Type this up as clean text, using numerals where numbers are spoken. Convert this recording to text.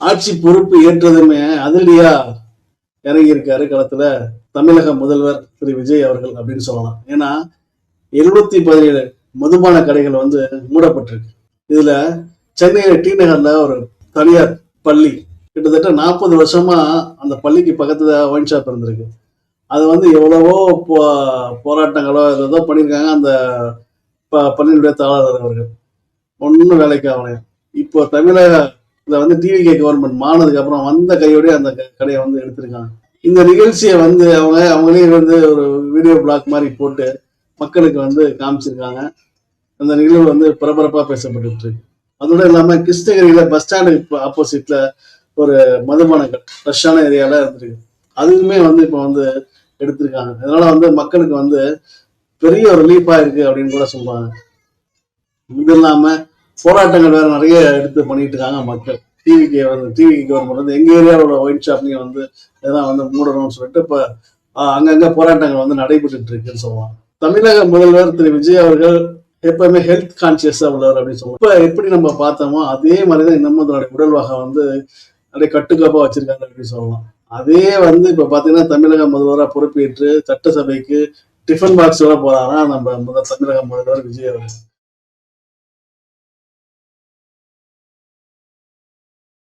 ஆட்சி பொறுப்பு ஏற்றதுமே அதிரடியா இறங்கி இருக்காரு களத்துல தமிழக முதல்வர் திரு விஜய் அவர்கள் அப்படின்னு சொல்லலாம். ஏன்னா 717 மதுபான கடைகள் வந்து மூடப்பட்டிருக்கு. இதுல சென்னையில டி நகர்ல ஒரு தனியார் பள்ளி கிட்டத்தட்ட 40 வருஷமா அந்த பள்ளிக்கு பக்கத்துல ஒயின் ஷாப் இருந்திருக்கு. அது வந்து எவ்வளவோ போராட்டங்களோ ஏதோ பண்ணியிருக்காங்க அந்த பள்ளியினுடைய தாளாளர் அவர்கள். ஒன்னும் வேலைக்கு ஆகலையும். இப்போ தமிழகத்துல வந்து டிவிகே கவர்மெண்ட் மாறினதுக்கு அப்புறம் வந்த கையோடய அந்த கடையை வந்து எடுத்திருக்காங்க. இந்த நிகழ்ச்சியை வந்து அவங்களே வந்து ஒரு வீடியோ பிளாக் மாதிரி போட்டு மக்களுக்கு வந்து காமிச்சிருக்காங்க. அந்த நிகழ்வு வந்து பரபரப்பா பேசப்பட்டு இருக்கு. அதோட இல்லாம கிருஷ்ணகிரியில பஸ் ஸ்டாண்டுக்கு ஆப்போசிட்ல ஒரு மதுபானங்கள் ஃப்ரெஷ்ஷான ஏரியால இருந்திருக்கு. அதுவுமே வந்து இப்போ வந்து எடுத்திருக்காங்க. அதனால வந்து மக்களுக்கு வந்து பெரிய ஒரு ரிலீஃபா இருக்கு அப்படின்னு கூட சொல்றாங்க. இது இல்லாம போராட்டங்கள் வேற நிறைய எடுத்து பண்ணிட்டு இருக்காங்க மக்கள். டிவி கவர்மெண்ட் வந்து எங்க ஏரியாவோட ஒயின் ஷாப்லயும் வந்து இதெல்லாம் வந்து மூடணும்னு சொல்லிட்டு இப்ப அங்கங்க போராட்டங்கள் வந்து நடைபெற்று இருக்குன்னு சொல்லலாம். தமிழக முதல்வர் திரு விஜய் அவர்கள் எப்பவுமே ஹெல்த் கான்சியஸா உள்ளவர் அப்படின்னு சொல்லுவோம். இப்ப எப்படி நம்ம பார்த்தோமோ அதே மாதிரிதான் இன்னமும் அதனுடைய உடல்வாக வந்து அப்படியே கட்டுக்கோப்பா வச்சிருக்காங்க அப்படின்னு சொல்லலாம். அதே வந்து இப்ப பாத்தீங்கன்னா தமிழக முதல்வரா பொறுப்பேற்று சட்டசபைக்கு டிஃபன் பாக்ஸோட போறாரா நம்ம தமிழக முதல்வர் விஜய் அவர்கள்.